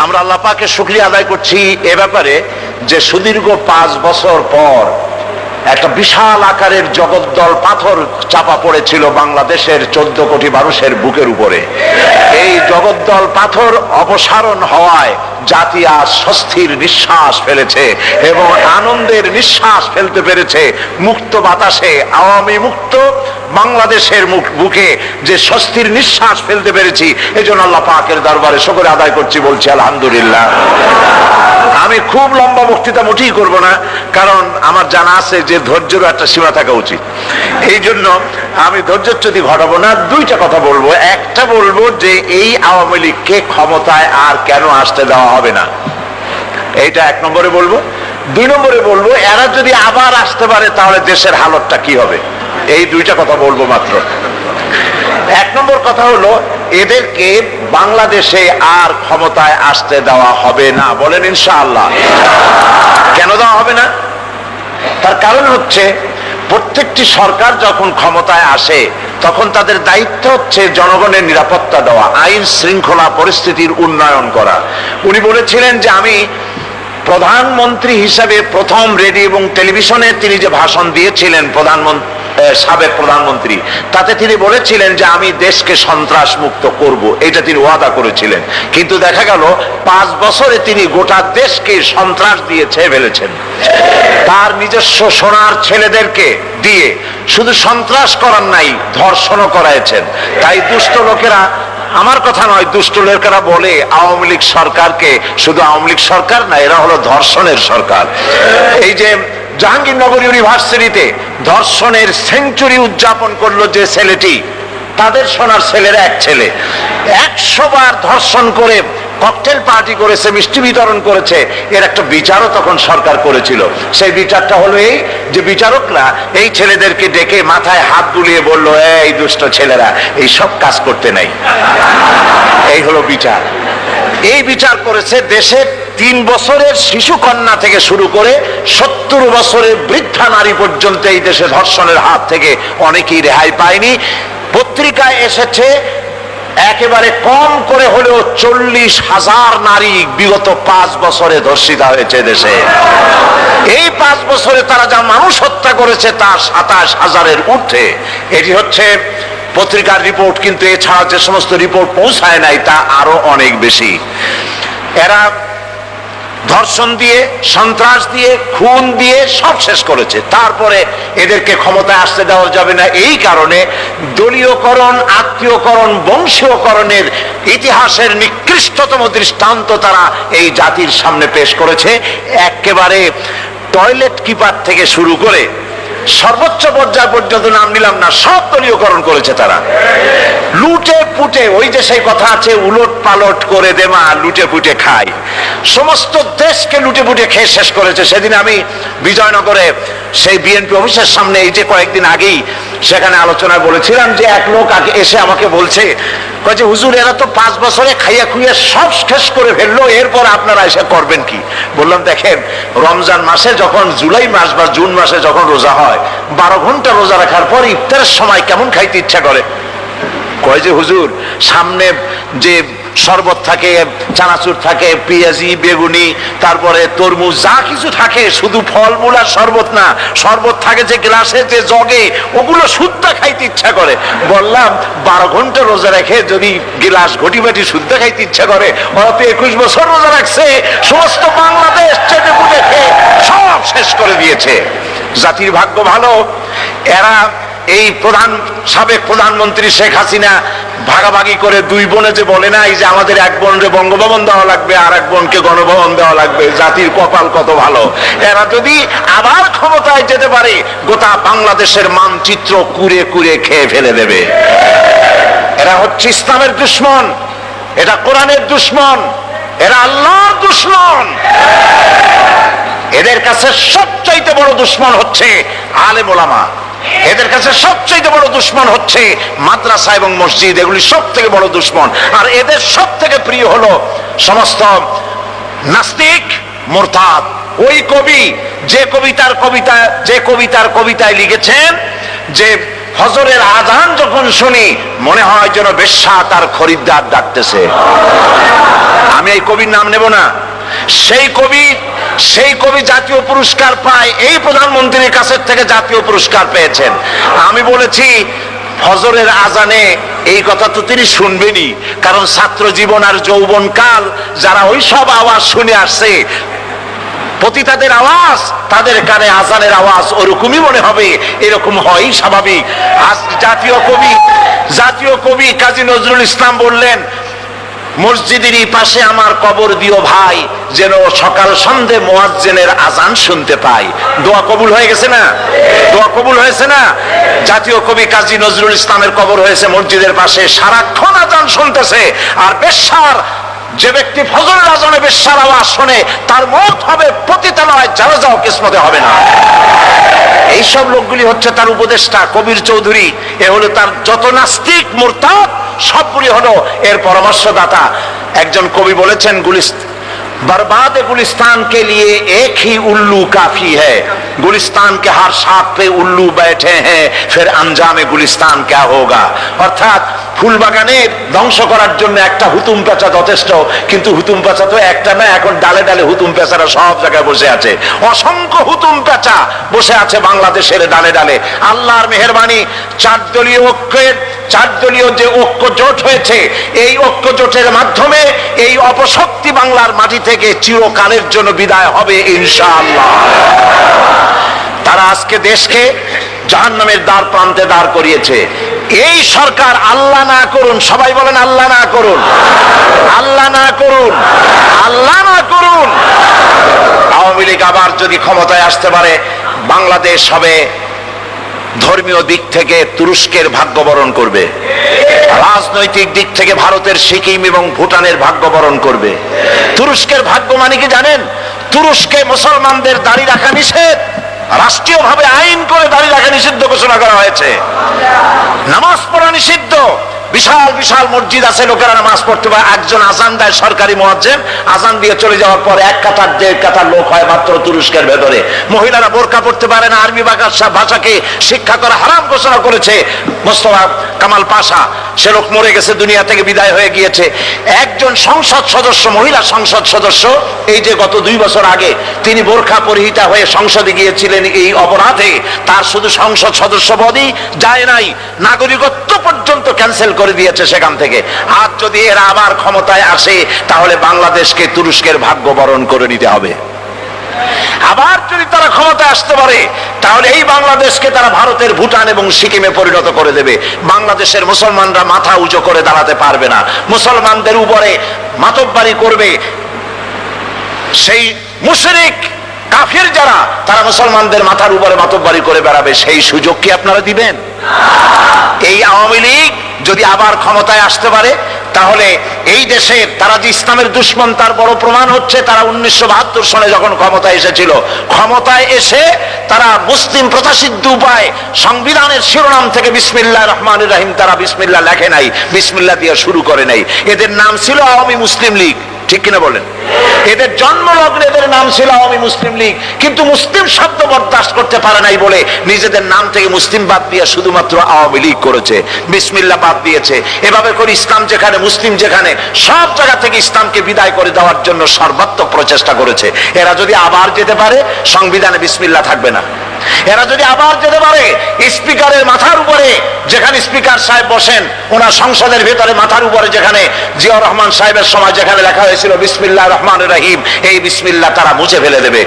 আমরা আল্লাহ পাকের শুকরিয়া আদায় করছি এ ব্যাপারে যে সুদীর্ঘ 5 বছর পর একটা বিশাল আকারের জগদ্দল পাথর চাপা পড়েছিল বাংলাদেশের 14 কোটি মানুষের বুকের উপরে। এই জগদ্দল পাথর অপসারণ হওয়ায় জাতি আজ স্বস্তির নিঃশ্বাস ফেলেছে এবং আনন্দের নিঃশ্বাস ফেলতে পেরেছে। মুক্ত বাতাসে আওয়ামী মুক্ত বাংলাদেশের বুকে যে স্বস্তির নিঃশ্বাস ফেলতে পেরেছি, এজন্য আল্লাহ পাকের দরবারে শুকর আদায় করছি, বলছি আলহামদুলিল্লাহ। আমি খুব লম্বা বক্তৃতা মোটেই করব না, কারণ আমার জানা আছে যে ধৈর্যেরও একটা সীমা থাকা উচিত। এই জন্য আমি ধৈর্যচ্যুতি ঘটাবো না, দুইটা কথা বলবো। একটা বলবো যে এই আওয়ামী লীগকে ক্ষমতায় আর কেন আসতে দেওয়া হবে না, এইটা 1 নম্বরে বলবো। 2 নম্বরে বলবো এরা যদি আবার আসতে পারে তাহলে দেশের হালতটা কি হবে। এই দুইটা কথা বলবো মাত্র। 1 নম্বর কথা হলো এদেরকে বাংলাদেশে আর ক্ষমতায় আসতে দেওয়া হবে না। বলেন ইনশাআল্লাহ। কেন দেওয়া হবে না? তার কারণ হচ্ছে প্রত্যেকটি সরকার যখন ক্ষমতায় আসে তখন তাদের দায়িত্ব হচ্ছে জনগণের নিরাপত্তা দেওয়া, আইন শৃঙ্খলা পরিস্থিতির উন্নয়ন করা। উনি বলেছিলেন যে আমি প্রধানমন্ত্রী হিসাবে প্রথম রেডিও এবং টেলিভিশনে তিনি যে ভাষণ দিয়েছিলেন সাবেক প্রধানমন্ত্রী, তাতে তিনি বলেছিলেন যে আমি দেশকে সন্ত্রাস মুক্ত করব, এটা তিনি ওয়াদা করেছিলেন। কিন্তু দেখা গেল 5 বছরে তিনি গোটা দেশকে সন্ত্রাস দিয়ে ছেয়ে ফেলেছেন। তার নিজস্ব সোনার ছেলেদেরকে দিয়ে শুধু সন্ত্রাস করার নাই, ধর্ষণও করাইছেন। তাই দুষ্ট লোকেরা, আমার কথা নয়, দুষ্ট লোকেরা বলে আওয়ামী লীগ সরকারকে শুধু আওয়ামী লীগ সরকার না, এরা হলো ধর্ষণের সরকার। এই যে জাহাঙ্গীরনগর ইউনিভার্সিটিতে ধর্ষণের সেঞ্চুরি উদযাপন করলো যে ছেলেটি, তাদের সোনার ছেলের এক ছেলে 100 বার ধর্ষণ করে ককটেল পার্টি করেছে, মিষ্টি বিতরণ করেছে। এর একটা বিচারও তখন সরকার করেছিল। সেই বিচারটা হলো এই যে বিচারকরা এই ছেলেদেরকে ডেকে মাথায় হাত বুলিয়ে বলল, এই দুষ্ট ছেলেরা এই সব কাজ করতে নাই। এই হলো বিচার। এই বিচার করেছে দেশের 3 বছরের শিশু কন্যা থেকে শুরু করে 70 বছরের বৃদ্ধা নারী পর্যন্ত এই দেশে ধর্ষণের হাত থেকে অনেকেই রেহাই পায়নি। পত্রিকায় এসেছে একেবারে কম করে হলেও 40,000 নারী বিগত 5 বছরে ধর্ষিতা হয়েছে দেশে। এই 5 বছরে তারা যা মানুষ হত্যা করেছে তা 27,000-এর ঊর্ধ্বে। এটি হচ্ছে পত্রিকার রিপোর্ট, কিন্তু এছাড়া যে সমস্ত রিপোর্ট পৌঁছায় নাই তা আরো অনেক বেশি। এরা ধর্ষণ দিয়ে, সন্ত্রাস দিয়ে, খুন দিয়ে সব শেষ করেছে। তারপরে এদেরকে ক্ষমতায় আসতে দেওয়া যাবে না, এই কারণে দলীয়করণ, আত্মীয়করণ, বংশীয়করণের ইতিহাসের নিকৃষ্টতম দৃষ্টান্ত তারা এই জাতির সামনে পেশ করেছে। একেবারে টয়লেট কিপার থেকে শুরু করে সর্বোচ্চ পর্যায় পর্যন্ত নাম নিলাম না, সব দলীয়করণ করেছে তারা। লুটে পুটে, ওই যে সেই কথা আছে, উলট পালট করে দেমা লুটে পুটে খায়। সমস্ত দেশকে লুটে পুটে খেয়ে শেষ করেছে। সেদিন আমি বিজয়নগরে সেই বিএনপি অফিসের সামনে, এই যে কয়েকদিন আগেই সেখানে আলোচনায় বলেছিলাম যে এক লোক আগে এসে আমাকে বলছে যে হুজুর এরা তো 5 বছরে খাইয়া খুইয়া সব শেষ করে ফেললো, এরপর আপনারা এসে করবেন কি? বললাম দেখেন, রমজান মাসে যখন জুলাই মাস বা জুন মাসে যখন রোজা হয়, 12 ঘন্টা রোজা রাখার পর ইফতারের সময় কেমন খাইতে ইচ্ছা করে? কয় যে হুজুর সামনে যে শরবত থাকে, চানাচুর থাকে, পেঁয়াজি, বেগুনি, তারপরে তরমুজ, যা কিছু থাকে, শুধু ফলমূল আর শরবত না, শরবত থাকে যে গ্লাসে, যে জগে, ওগুলো শুদ্ধ খাইতে ইচ্ছা করে। বললাম 12 ঘন্টা রোজা রেখে যদি গ্লাস ঘটি বাটি শুদ্ধ খাইতে ইচ্ছা করে, ওরা তো 21 বছর রোজা রাখছে, সমস্ত বাংলাদেশ চেটে পুটে খেয়ে সব শেষ করে দিয়েছে। জাতির ভাগ্য ভালো, এরা এই সাবেক প্রধানমন্ত্রী শেখ হাসিনা ভাগাভাগি করে 2 বোনে যে বলে না, এই যে আমাদের এক বোনকে বঙ্গভবন দেওয়া লাগবে আর এক বোনকে গণভবন দেওয়া লাগবে। জাতির কপাল কত ভালো, এরা যদি আবার ক্ষমতায় যেতে পারে গোটা বাংলাদেশের মানচিত্র কুরে কুরে খেয়ে ফেলে দেবে। এরা হচ্ছে ইসলামের দুশমন, এটা কোরআনের দুশমন, এরা আল্লাহর দুশমন। এদের কাছে সবচাইতে বড় দুশমন হচ্ছে আলেম ওলামা, এদের কাছে সবচেয়ে বড় দুশমন হচ্ছে মাদ্রাসা এবং মসজিদ, এগুলি সব থেকে বড় দুশমন। আর এদের সব থেকে প্রিয় হলো সমস্ত নাস্তিক, মুরতাদ। ওই কবি যে কবিতার কবিতায় লিখেছেন যে ফজরের আজান যখন শুনি মনে হয় যেন বেশ্যা তার খরিদ্দার ডাকতেছে। আমি এই কবির নাম নেব না। সেই কবি জাতীয় পুরস্কার পায়, এই প্রধানমন্ত্রীর কাছের থেকে জাতীয় পুরস্কার পেয়েছেন। আমি বলেছি ফজরের আজানে এই কথা তো তিনি শুনবেনই, কারণ ছাত্র জীবন আর যৌবন কাল যারা ওই সব আওয়াজ শুনে আসছে, পতিতাদের আওয়াজ তাদের কানে আজানের আওয়াজ ওরকমই মনে হবে, এরকম হয় স্বাভাবিক। আজ জাতীয় কবি কাজী নজরুল ইসলাম বললেন, মসজিদেরই পাশে আমার কবর দিও ভাই, যেন সকাল সন্ধে মুয়াজ্জিনের আজান শুনতে পাই। দোয়া কবুল হয়ে গেছে না? দোয়া কবুল হয়েছে না? জাতীয় কবি কাজী নজরুল ইসলামের কবর হয়েছে মসজিদের পাশে, সারাক্ষণ আজান শুনতেছে। আর বেশ্যার যে ব্যক্তি ফজরের আজানে বেশ্যার আওয়াজ শোনে, তার মওত হবে পতিতালয়, জানাজাও কিসমতে হবে না। এইসব লোকগুলি হচ্ছে তার উপদেষ্টা কবির চৌধুরী। এ হলো তার যত নাস্তিক মুরতাদ সবগুলি হলো এর পরামর্শদাতা। একজন কবি বলেছেন, बर्बाद गुलिस्तान के लिए एक ही उल्लू काफी है, गुलिस्तान के हर शाख पे उल्लू बैठे हैं, फिर अंजाम गुलिस्तान क्या होगा। অর্থাৎ ফুল বাগানে ধ্বংস করার জন্য একটা হুতুম পেঁচা যথেষ্ট, কিন্তু হুতুম পেঁচা তো একটা না, এখন ডালে ডালে হুতুম পেঁচারা সব জায়গায় বসে আছে। অসংখ্য হুতুম পেঁচা বসে আছে বাংলাদেশের ডালে ডালে। আল্লাহর মেহেরবানি, চার দলীয় যে ঐক্য জোট হয়েছে, এই ঐক্য জোটের মাধ্যমে এই অপশক্তি বাংলার মাটি থেকে চিরকালের জন্য বিদায় হবে ইনশাআল্লাহ। তারা আজকে দেশকে জাহান্নামের দ্বার প্রান্তে দাঁড় করিয়েছে। এই সরকার আল্লাহ না করুন, সবাই বলেন আল্লাহ না করুন, আল্লাহ না করুন, আল্লাহ না করুন, আওয়ামী লীগ আবার যদি ক্ষমতায় আসতে পারে, বাংলাদেশ হবে ধর্মীয় দিক থেকে তুরস্কের ভাগ্য বরণ করবে, রাজনৈতিক দিক থেকে ভারতের সিকিম এবং ভুটানের ভাগ্য বরণ করবে। তুরস্কের ভাগ্য মানে কি জানেন? তুরস্কে মুসলমানদের দাড়ি রাখা নিষেধ, রাষ্ট্রীয়ভাবে আইন করে দাড়ি রাখা নিষিদ্ধ ঘোষণা করা হয়েছে। নামাজ পড়া নিষিদ্ধ। বিশাল বিশাল মসজিদ আছে, লোকেরা নামাজ পড়তে পারে। একজন আজান দেয় সরকারি মুয়াজ্জিন, আজান দিয়ে চলে যাওয়ার পর এক কাতার দেড় কাতার লোক হয় মাত্র তুরস্কের ভেতরে। মহিলারা বোরকা পড়তে পারে না, আরবি ভাষাকে শিক্ষা করা হারাম ঘোষণা করেছে মোস্তফা কামাল পাশা। সে লোক মরে গেছে, দুনিয়া থেকে বিদায় হয়ে গিয়েছে। একজন সংসদ সদস্য, মহিলা সংসদ সদস্য, এই যে গত 2 বছর আগে তিনি বোরকা পরিহিতা হয়ে সংসদে গিয়েছিলেন, এই অপরাধে তার শুধু সংসদ সদস্য পদই যায় নাই, নাগরিকত্ব পর্যন্ত ক্যান্সেল করে দিয়েছে সেখান থেকে। আজ যদি এরা আবার ক্ষমতায় আসে, তাহলে বাংলাদেশকে তুরস্কের ভাগ্য বরণ করে নিতে হবে। আবার যদি তারা ক্ষমতায় আসতে পারে, তাহলে এই বাংলাদেশকে তারা ভারতের ভুটান এবং সিকিমে পরিণত করে দেবে। বাংলাদেশের মুসলমানরা মাথা উঁচু করে দাঁড়াতে পারবে না। মুসলমানদের উপরে মাতব্বারি করবে সেই মুশরিক কাফির যারা, তারা মুসলমানদের মাথার উপরে মাতব্বারি করে বেড়াবে। সেই সুযোগ কি আপনারা দিবেন? এই আওয়ামী লীগ যদি আবার ক্ষমতায় আসতে পারে, তাহলে এই দেশের তারা যে ইসলামের দুশমন, তার বড় প্রমাণ হচ্ছে তারা 1972 সনে যখন ক্ষমতায় এসেছিল, ক্ষমতায় এসে তারা মুসলিম প্রতিষিদ্ধ উপায় সংবিধানের শিরোনাম থেকে বিসমিল্লাহির রহমানির রহিম তারা বিসমিল্লাহ লেখে নাই, বিসমিল্লাহ দিয়ে শুরু করে নাই। এদের নাম ছিল আওয়ামী মুসলিম লীগ, ঠিক কিনা বলেন? এদের জন্মলগ্নে এদের নাম ছিল আওয়ামী মুসলিম লীগ, কিন্তু মুসলিম শব্দ বরদাস্ত করতে পারে নাই বলে নিজেদের নাম থেকে মুসলিম বাদ দিয়ে শুধুমাত্র আওয়ামী লীগ করেছে, বিসমিল্লাহ বাদ দিয়েছে। এভাবে করে ইসলাম যেখানে, মুসলিম যেখানে, সব জায়গা থেকে ইসলামকে বিদায় করে দেওয়ার জন্য সর্বাত্মক প্রচেষ্টা করেছে। এরা যদি আবার যেতে পারে, সংবিধানে বিসমিল্লাহ থাকবে না। এরা যদি আবার যেতে পারে, স্পিকারের মাথার উপরে যেখানে স্পিকার সাহেব বসেন, ওনার সংসদের ভেতরে মাথার উপরে যেখানে জিয়াউর রহমান সাহেবের সময় যেখানে লেখা হয়েছিল বিসমিল্লাহির রহমানির রহিম, এই বিসমিল্লাহ তারা মুছে ফেলে দেবে।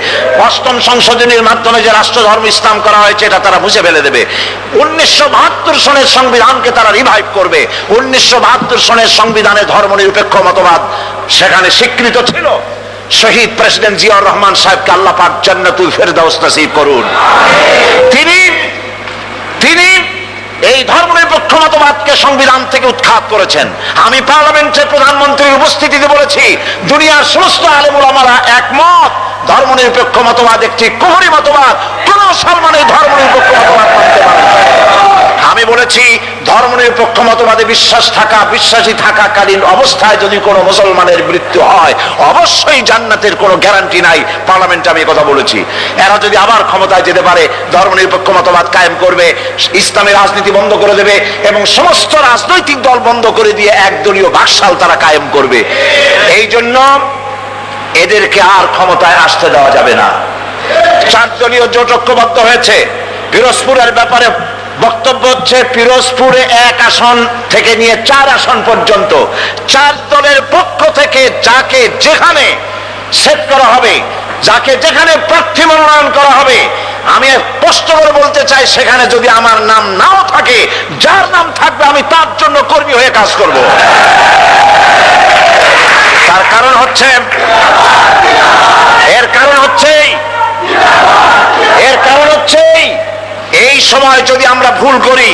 8ম সংশোধনীর মাধ্যমে যে রাষ্ট্র ধর্ম ইসলাম করা হয়েছে, এটা তারা মুছে ফেলে দেবে। 1972 সনের সংবিধানকে তারা রিভাইভ করবে। 1972 সনের সংবিধানে ধর্মনিরপেক্ষ মতবাদ সেখানে স্বীকৃত ছিল। শহীদ প্রেসিডেন্ট জিয়াউর রহমান সাহেবকে আল্লাহ পাক জান্নাতুল ফেরদাউস নসিব করুন। তিনি এই ধর্মনিরপেক্ষ মতবাদকে সংবিধান থেকে উৎখাত করেছেন। আমি পার্লামেন্টের প্রধানমন্ত্রীর উপস্থিতিতে বলেছি, দুনিয়ার সমস্ত আলেম ওলামারা একমত, ধর্মনিরপেক্ষ মতবাদ একটি কুফরি মতবাদ, কোন মুসলমান এই ধর্মনিরপেক্ষ মতবাদ মানতে পারে না। আমি আমি বলেছি ধর্মনিরপেক্ষ মতবাদে বিশ্বাসী থাকাকালীন অবস্থায় যদি কোনো মুসলমানের মৃত্যু হয় অবশ্যই জান্নাতের কোনো গ্যারান্টি নাই। পার্লামেন্টে আমি কথা বলেছি। এরা যদি আবার ক্ষমতায় যেতে পারে ধর্মনিরপেক্ষ মতবাদ কায়েম করবে, ইসলামী রাজনীতি বন্ধ করে দেবে এবং সমস্ত রাজনৈতিক দল বন্ধ করে দিয়ে একদলীয় বাকশাল তারা কায়েম করবে। এই জন্য এদেরকে আর ক্ষমতায় আসতে দেওয়া যাবে না। 4 দলীয় জোট ঐক্যবদ্ধ হয়েছে। পিরোজপুরের ব্যাপারে বক্তব্য হচ্ছে পিরোজপুরে 1 আসন থেকে নিয়ে 4 আসন পর্যন্ত 4 দলের পক্ষ থেকে যাকে যেখানে সেট করা হবে, যাকে যেখানে প্রার্থী মনোনয়ন করা হবে, আমি স্পষ্ট করে বলতে চাই সেখানে যদি আমার নাম নাও থাকে, যার নাম থাকবে আমি তার জন্য কর্মী হয়ে কাজ করব। তার কারণ হচ্ছে এই সময় যদি আমরা ভুল করি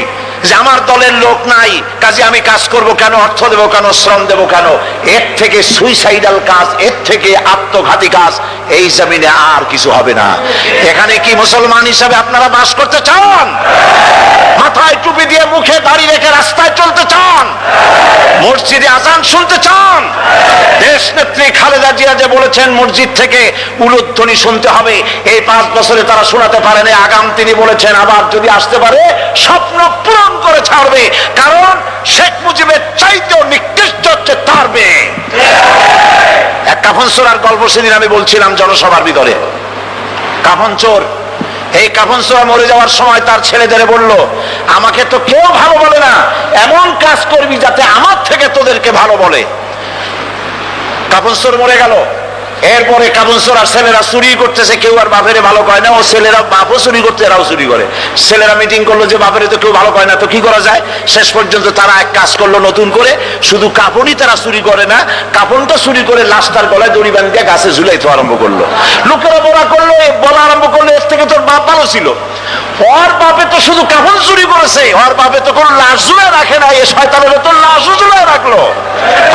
যে আমার দলের লোক নাই, কাজে আমি কাজ করব কেন, অর্থ দেব কেন, শ্রম দেব কেন, এর থেকে সুইসাইডাল কাজ, এর থেকে আত্মঘাতী কাজ এই জমিনে আর কিছু হবে না। এখানে কি মুসলমান হিসাবে আপনারা বাস করতে চান? মাথায় টুপি দিয়ে মুখে দাড়ি রেখে রাস্তায় চলতে চান? মসজিদে আজান শুনতে চান? দেশ নেত্রী খালেদা জিয়া যে বলেছেন মসজিদ থেকে উলুধ্বনি শুনতে হবে, এই 5 বছরে তারা শোনাতে পারেনি। আগাম তিনি বলেছেন আবার যদি আসতে পারে স্বপ্ন পূরণ করে ছাড়বে, কারণ শেখ মুজিবের চাইতেও নিকৃষ্ট হচ্ছে তার মেয়ে। এক কাফন চোরার গল্প সেদিন আমি বলছিলাম জনসভার ভিতরে। কাফন চোর, এই কাফন চোরা মরে যাওয়ার সময় তার ছেলেদের বলল, আমাকে তো কেউ ভালো বলে না, এমন কাজ করবি যাতে আমার থেকে তোদেরকে ভালো বলে। কাফন চোর মরে গেল। এরপরে কাফন চোর আর ছেলেরা চুরি করতেছে, কেউ আর বাপেরে ভালো কয় না, ও ছেলেরা বাপও চুরি করতে, এরাও চুরি করে। ছেলেরা মিটিং করলো যে বাপেরে তো কেউ ভালো কয় না, তো কি করা যায়? শেষ পর্যন্ত তারা এক কাজ করলো নতুন করে, শুধু কাপড়ই তারা চুরি করে না, কাপড়টা চুরি করে লাশটার গলায় দড়ি বাঁধিয়ে গাছে ঝুলাইতে আরম্ভ করলো। লোকেরা বলা আরম্ভ করলো এর থেকে তোর বাপ ভালো ছিল। ওর বাপে তো শুধু কাপড় চুরি করেছে, ওর বাপে তো কোনো লাশ ঝুলায় রাখে না, এ শয়তানের তো লাশও ঝুলায় রাখলো।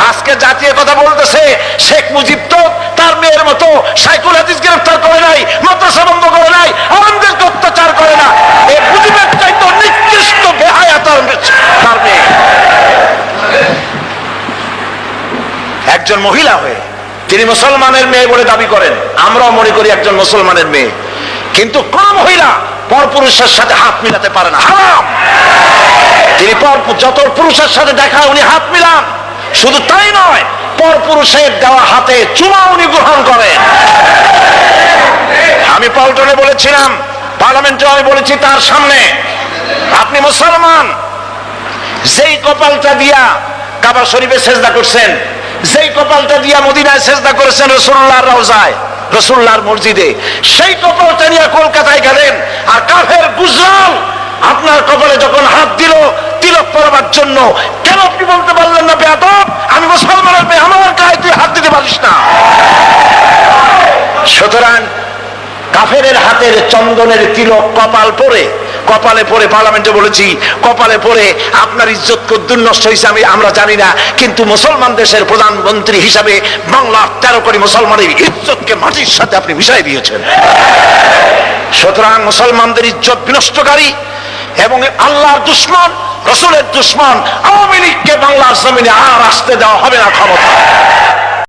আজকে জাতীয় কথা বলতেছে শেখ মুজিব তো তার মেয়ের মতো সাইকুল হাদিস গ্রেফতার করে নাই, মাদ্রাসা বন্ধ করে নাই, আলেমদেরকে অত্যাচার করে না। এই মুজিবের চাইতে নিকৃষ্ট বেহায়া তার মেয়ে। একজন মহিলা হয়ে তিনি মুসলমানের মেয়ে বলে দাবি করেন, আমরাও মনে করি একজন মুসলমানের মেয়ে, কিন্তু কোন মহিলা পরপুরুষের সাথে হাত মিলাতে পারে না, হারাম। তিনি যত পুরুষের সাথে দেখা উনি হাত মিলান, শুধু তাই নয় পরপুরুষের দেওয়া হাতে চুমা উনি গ্রহণ করেন। আমি পল্টনে বলেছিলাম, পার্লামেন্টে আমি বলেছি তার সামনে, আপনি মুসলমান, যেই কপালটা দিয়া কাবা শরীফে সেজদা করছেন, যেই কপালটা দিয়া মদিনায় সেজদা করেছেন রাসূলুল্লাহর রওজায়, রাসূলুল্লাহর মসজিদে, সেই কপালটা নিয়ে কলকাতায় গেলেন, আর কাফের গুজরাল আপনার কপালে যখন হাত দিল তিলক পরবার জন্য, কেন আপনি বলতে পারলেন না বেয়াদব, আমি মুসলমানের মেয়ে, আমার গায়ে তুই হাত দিতে পারিস না? সুতরাং কাফেরের হাতের চন্দনের তিলক কপালে পরে পার্লামেন্টে বলেছি, কপালে পরে আপনার ইজ্জত কদ্দুর নষ্ট হয়েছে আমরা জানি না, কিন্তু মুসলমান দেশের প্রধানমন্ত্রী হিসাবে বাংলার 13 কোটি মুসলমানের ইজ্জতকে মাটির সাথে আপনি মিশাই দিয়েছেন। সুতরাং মুসলমানদের ইজ্জত বিনষ্টকারী এবং আল্লাহর দুশমন, রাসূলের দুশমন আওয়ামী লীগকে বাংলার জমিনে আর আসতে দেওয়া হবে না ক্ষমতা।